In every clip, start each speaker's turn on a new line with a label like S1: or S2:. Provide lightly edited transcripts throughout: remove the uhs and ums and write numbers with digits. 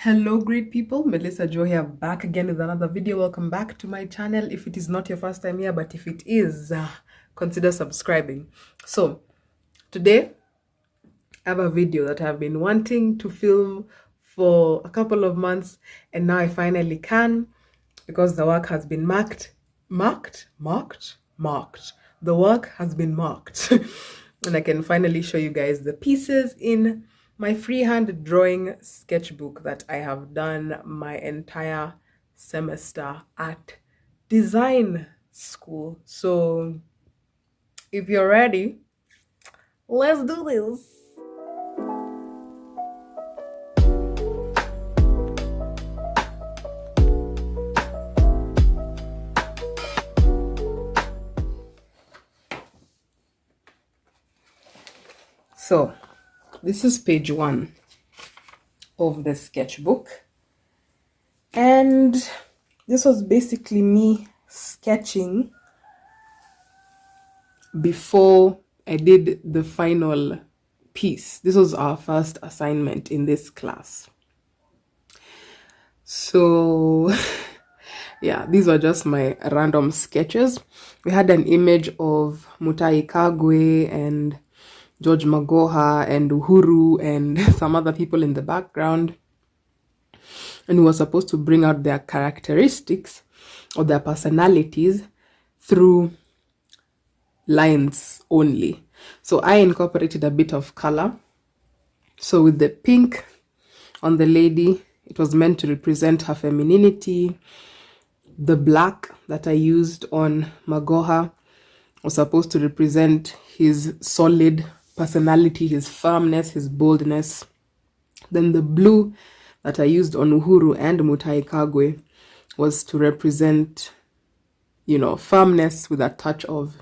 S1: Hello great people, Melissa Joe here, back again with another video. Welcome back to my channel. If it is not your first time here, but if it is, consider subscribing. So today I have a video that I've been wanting to film for a couple of months, and now I finally can, because the work has been marked. The work has been marked and I can finally show you guys the pieces in my freehand drawing sketchbook that I have done my entire semester at design school. So if you're ready, let's do this. So this is page 1 of the sketchbook, and this was basically me sketching before I did the final piece. This was our first assignment in this class. So yeah, these were just my random sketches. We had an image of Mutai Kagwe and George Magoha and Uhuru and some other people in the background, and we were supposed to bring out their characteristics or their personalities through lines only. So I incorporated a bit of color. So with the pink on the lady, it was meant to represent her femininity. The black that I used on Magoha was supposed to represent his solid personality, his firmness, his boldness. Then the blue that I used on Uhuru and Mutai Kagwe was to represent, firmness with a touch of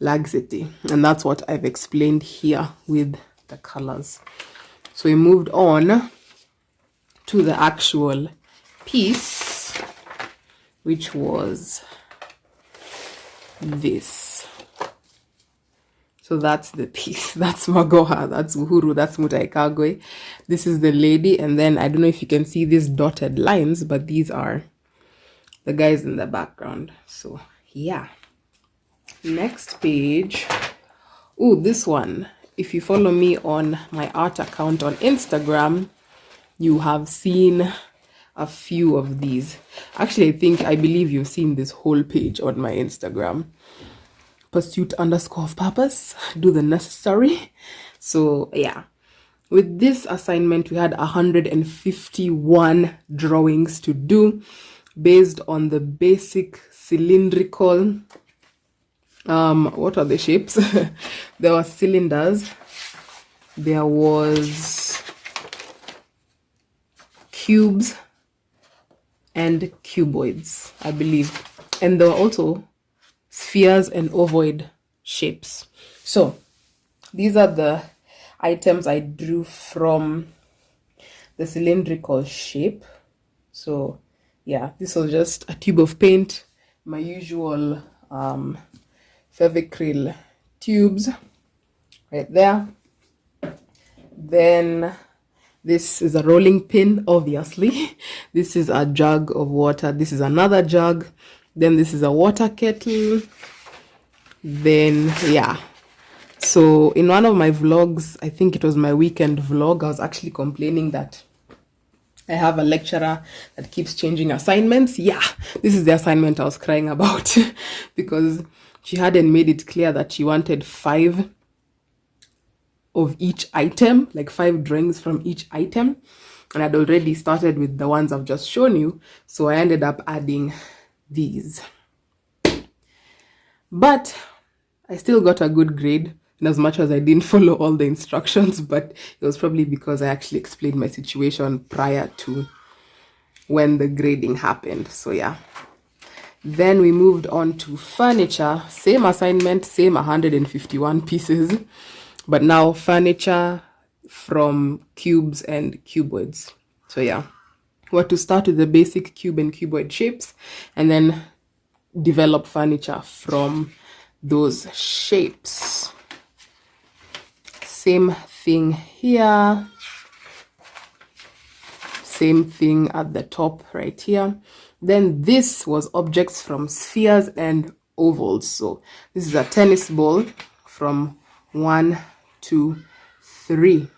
S1: laxity. And that's what I've explained here with the colors. So we moved on to the actual piece, which was this. So that's the piece. That's Magoha, that's Uhuru, that's Mutai Kagwe. This is the lady, and then I don't know if you can see these dotted lines, but these are the guys in the background. So yeah. Next page. Oh, this one. If you follow me on my art account on Instagram, you have seen a few of these. Actually, I believe you've seen this whole page on my Instagram. Pursuit_of purpose, do the necessary. So yeah, with this assignment we had 151 drawings to do based on the basic cylindrical, what are the shapes? There were cylinders, there was cubes and cuboids, I believe, and there were also spheres and ovoid shapes. So these are the items I drew from the cylindrical shape. So yeah, this was just a tube of paint, my usual Fevicryl tubes right there. Then this is a rolling pin, obviously. This is a jug of water. This is another jug. Then this is a water kettle. Then yeah, so in one of my vlogs, I think it was my weekend vlog, I was actually complaining that I have a lecturer that keeps changing assignments. Yeah, this is the assignment I was crying about because she hadn't made it clear that she wanted 5 of each item, like 5 drawings from each item, and I'd already started with the ones I've just shown you, so I ended up adding these. But I still got a good grade, in as much as I didn't follow all the instructions, but it was probably because I actually explained my situation prior to when the grading happened. So yeah. Then we moved on to furniture. Same assignment, same 151 pieces, but now furniture from cubes and cuboids. So yeah, we had to start with the basic cube and cuboid shapes and then develop furniture from those shapes. Same thing here. same thing at the top right here. Then this was objects from spheres and ovals. So this is a tennis ball from 1, 2, 3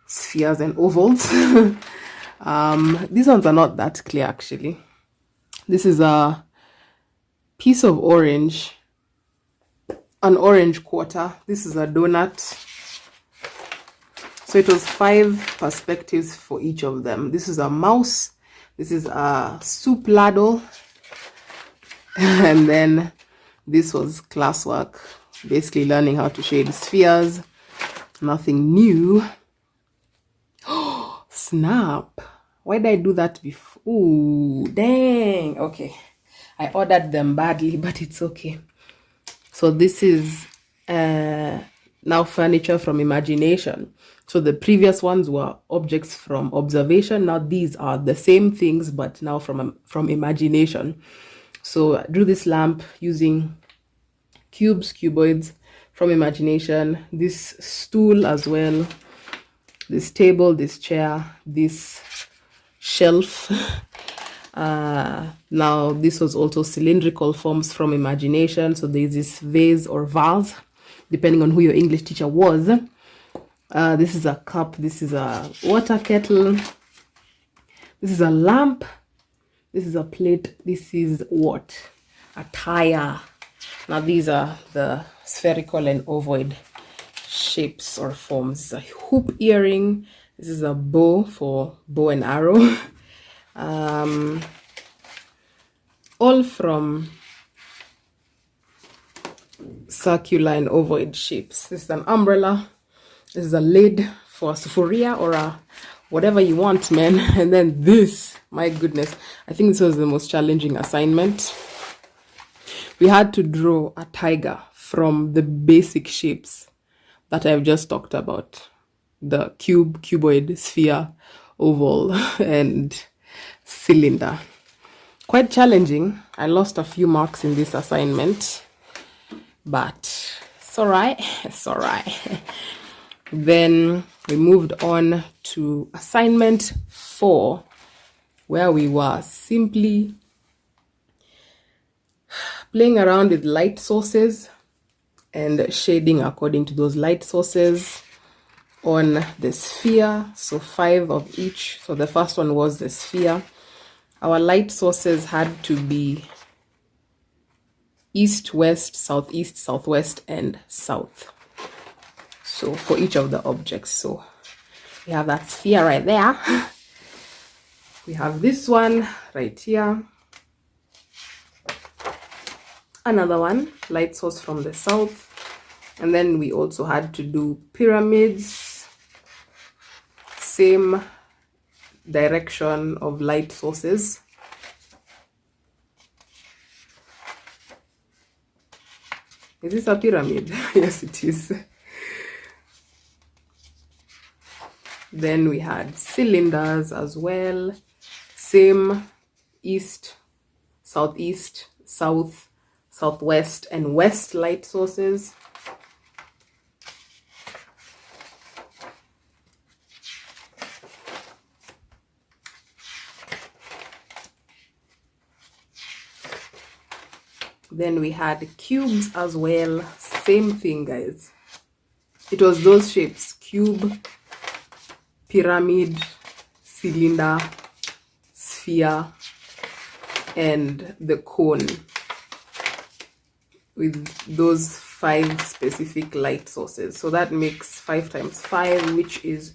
S1: spheres and ovals. These ones are not that clear actually. This is a piece of orange, an orange quarter. This is a donut. So it was 5 perspectives for each of them. This is a mouse. This is a soup ladle. And then this was classwork, basically learning how to shade spheres. Nothing new. Oh, snap. Why did I do that before? Ooh, dang. Okay. I ordered them badly, but it's okay. So this is now furniture from imagination. So the previous ones were objects from observation. Now these are the same things, but now from imagination. So I drew this lamp using cubes, cuboids from imagination. This stool as well. This table, this chair, this shelf. Now this was also cylindrical forms from imagination. So there's this vase or vase, depending on who your English teacher was. This is a cup. This is a water kettle. This is a lamp. This is a plate. This is what? A tire. Now these are the spherical and ovoid shapes or forms. This is a hoop earring. This is a bow for bow and arrow. All from circular and ovoid shapes. This is an umbrella. This is a lid for a sufuria or a whatever you want, man. And then this, my goodness, I think this was the most challenging assignment. We had to draw a tiger from the basic shapes that I've just talked about. The cube, cuboid, sphere, oval, and cylinder. Quite challenging. I lost a few marks in this assignment, but it's all right. It's all right. Then we moved on to assignment 4, where we were simply playing around with light sources and shading according to those light sources on the sphere. So 5 of each. So the first one was the sphere. Our light sources had to be east, west, southeast, southwest, and south. So for each of the objects. So we have that sphere right there. We have this one right here. Another one, light source from the south. And then we also had to do pyramids. Same direction of light sources. Is this a pyramid? Yes, it is. Then we had cylinders as well. Same east, southeast, south, southwest, and west light sources. Then we had cubes as well. Same thing, guys. It was those shapes: cube, pyramid, cylinder, sphere, and the cone, with those 5 specific light sources. So that makes 5 times 5, which is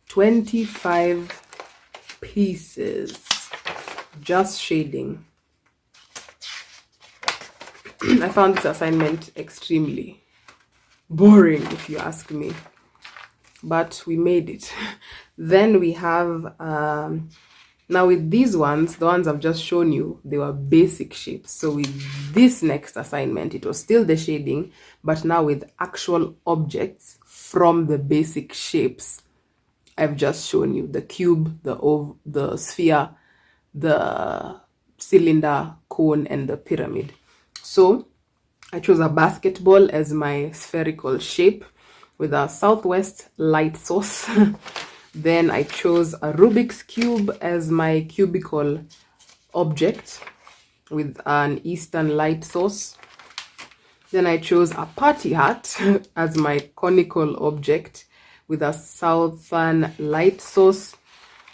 S1: 25 pieces. Just shading. I found this assignment extremely boring, if you ask me, but we made it. Then we have now with these ones, the ones I've just shown you, they were basic shapes. So with this next assignment, it was still the shading, but now with actual objects from the basic shapes I've just shown you: the cube, the sphere, the cylinder, cone, and the pyramid. So I chose a basketball as my spherical shape with a southwest light source. Then I chose a Rubik's Cube as my cubical object with an Eastern light source. Then I chose a party hat as my conical object with a Southern light source.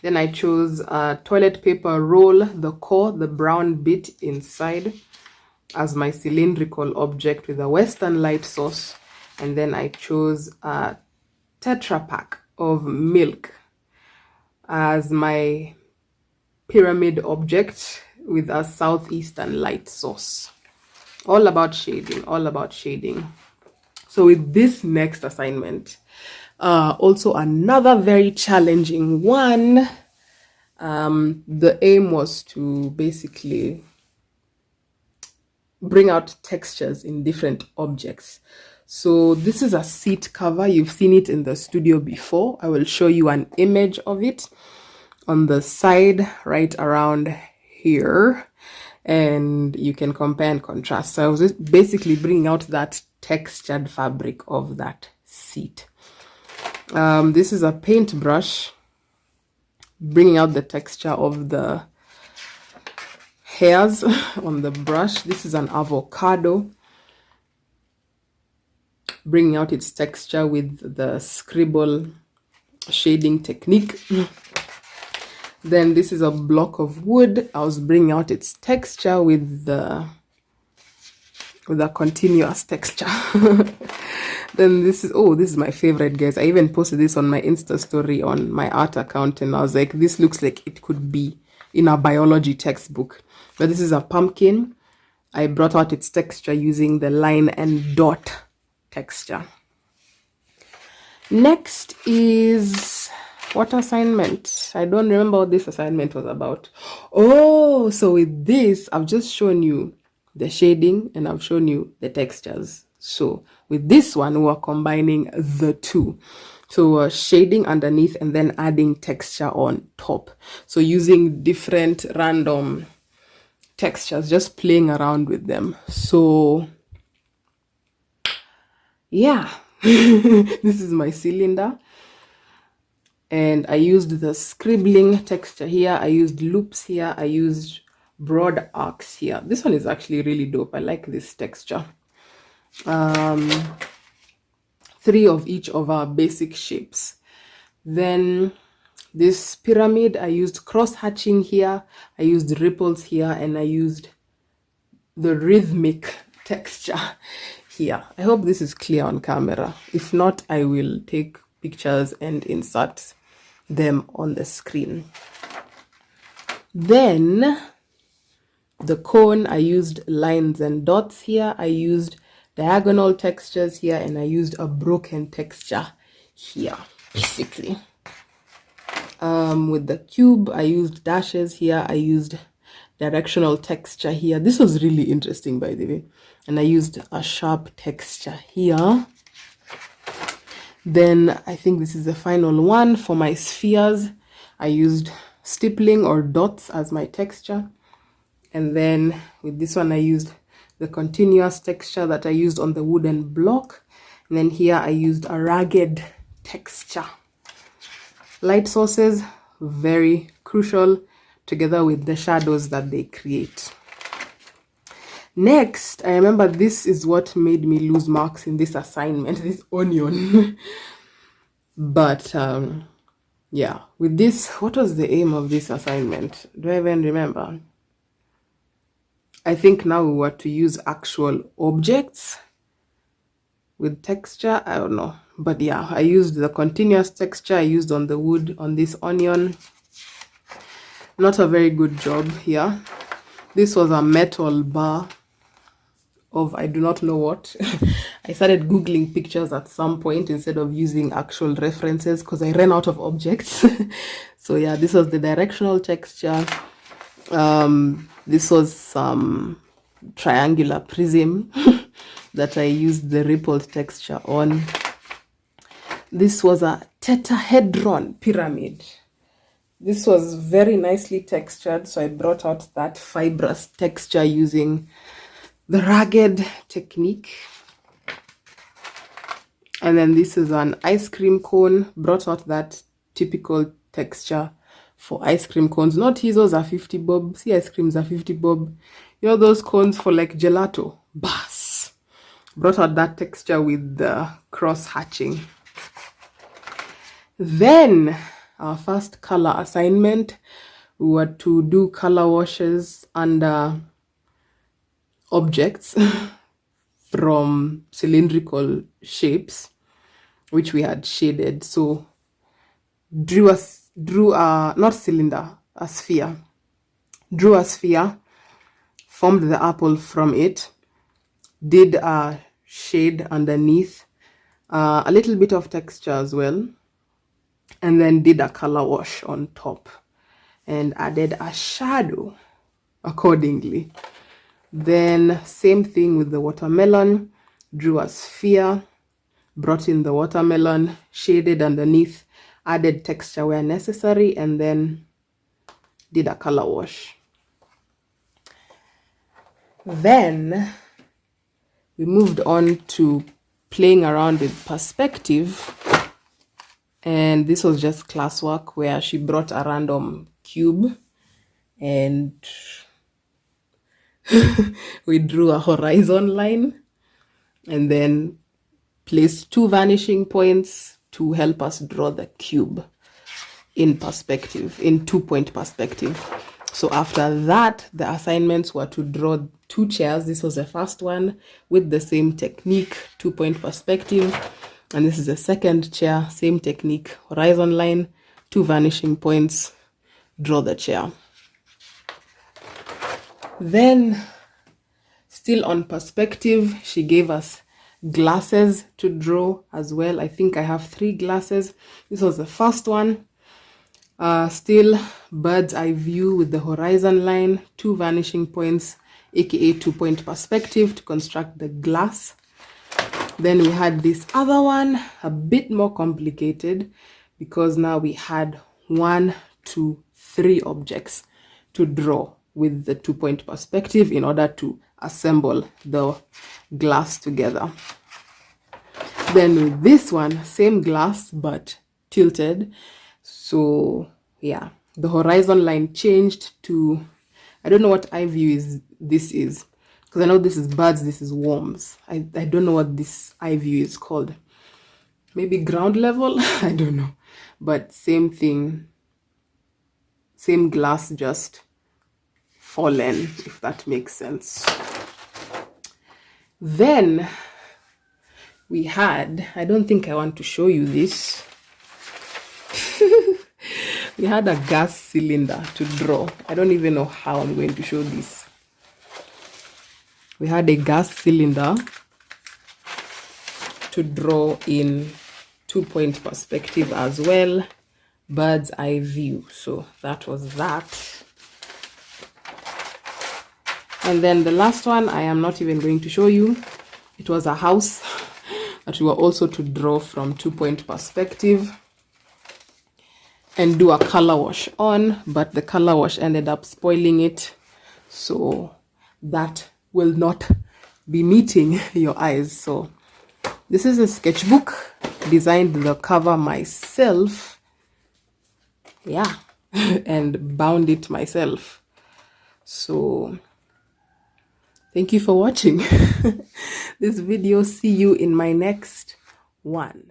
S1: Then I chose a toilet paper roll, the core, the brown bit inside, as my cylindrical object with a Western light source. And then I chose a Tetra Pak of milk as my pyramid object with a Southeastern light source. All about shading, all about shading. So with this next assignment, also another very challenging one, the aim was to basically bring out textures in different objects. So this is a seat cover. You've seen it in the studio before. I will show you an image of it on the side right around here, and you can compare and contrast. So I was just basically bringing out that textured fabric of that seat. This is a paintbrush, bringing out the texture of the hairs on the brush. This is an avocado, bringing out its texture with the scribble shading technique. Then this is a block of wood. I was bringing out its texture with a continuous texture. Then this is my favorite, guys. I even posted this on my Insta story on my art account, and I was like, this looks like it could be in a biology textbook. But this is a pumpkin. I brought out its texture using the line and dot texture. Next is what assignment? I don't remember what this assignment was about. Oh, so with this, I've just shown you the shading and I've shown you the textures. So with this one, we're combining the two. So we're shading underneath and then adding texture on top. So using different random textures, just playing around with them. So yeah, this is my cylinder. And I used the scribbling texture here. I used loops here. I used broad arcs here. This one is actually really dope. I like this texture. 3 of each of our basic shapes. Then this pyramid, I used cross hatching here. I used ripples here, and I used the rhythmic texture here. I hope this is clear on camera. If not, I will take pictures and insert them on the screen. Then the cone, I used lines and dots here. I used diagonal textures here, and I used a broken texture here, basically. With the cube, I used dashes here. I used directional texture here. This was really interesting, by the way. And I used a sharp texture here. Then I think this is the final one. For my spheres, I used stippling or dots as my texture. And then with this one, I used the continuous texture that I used on the wooden block. And then here I used a ragged texture. Light sources, very crucial, together with the shadows that they create. Next, I remember this is what made me lose marks in this assignment, this onion. But yeah, with this, what was the aim of this assignment? Do I even remember? I think now we were to use actual objects with texture. I don't know. But yeah, I used the continuous texture I used on the wood on this onion. Not a very good job here. This was a metal bar of I do not know what. I started Googling pictures at some point instead of using actual references because I ran out of objects. So yeah, this was the directional texture. This was some triangular prism that I used the rippled texture on. This was a tetrahedron pyramid. This was very nicely textured, so I brought out that fibrous texture using the ragged technique. And then this is an ice cream cone, brought out that typical texture for ice cream cones. Not those are 50 bob. See, ice creams are 50 bob. You know those cones for like gelato? Bas. Brought out that texture with the cross hatching. Then our first color assignment, we were to do color washes under objects from cylindrical shapes, which we had shaded. So drew a not cylinder, a sphere. Drew a sphere, formed the apple from it, did a shade underneath, a little bit of texture as well, and then did a color wash on top and added a shadow accordingly. Then same thing with the watermelon, drew a sphere, brought in the watermelon, shaded underneath, added texture where necessary, and then did a color wash. Then we moved on to playing around with perspective, and this was just classwork where she brought a random cube and we drew a horizon line and then placed 2 vanishing points to help us draw the cube in perspective, in 2-point perspective. So after that, the assignments were to draw 2 chairs. This was the first one with the same technique, 2-point perspective. And this is the second chair, same technique, horizon line, 2 vanishing points, draw the chair. Then, still on perspective, she gave us glasses to draw as well. I think I have 3 glasses. This was the first one. Still bird's eye view with the horizon line, 2 vanishing points, aka 2-point perspective to construct the glass. Then we had this other one, a bit more complicated, because now we had 1, 2, 3 objects to draw with the 2-point perspective in order to assemble the glass together. Then with this one, same glass but tilted. So yeah, the horizon line changed to, I don't know what eye view this is, because I know this is birds, this is worms. I don't know what this eye view is called. Maybe ground level? I don't know. But same thing, same glass, just fallen, if that makes sense. Then we had, I don't think I want to show you this. We had a gas cylinder to draw. I don't even know how I'm going to show this. We had a gas cylinder to draw in 2-point perspective as well, bird's eye view. So that was that. And then the last one, I am not even going to show you. It was a house that we were also to draw from 2-point perspective and do a color wash on, but the color wash ended up spoiling it. So that will not be meeting your eyes. So this is a sketchbook, designed the cover myself. Yeah, and bound it myself. So thank you for watching this video. See you in my next one.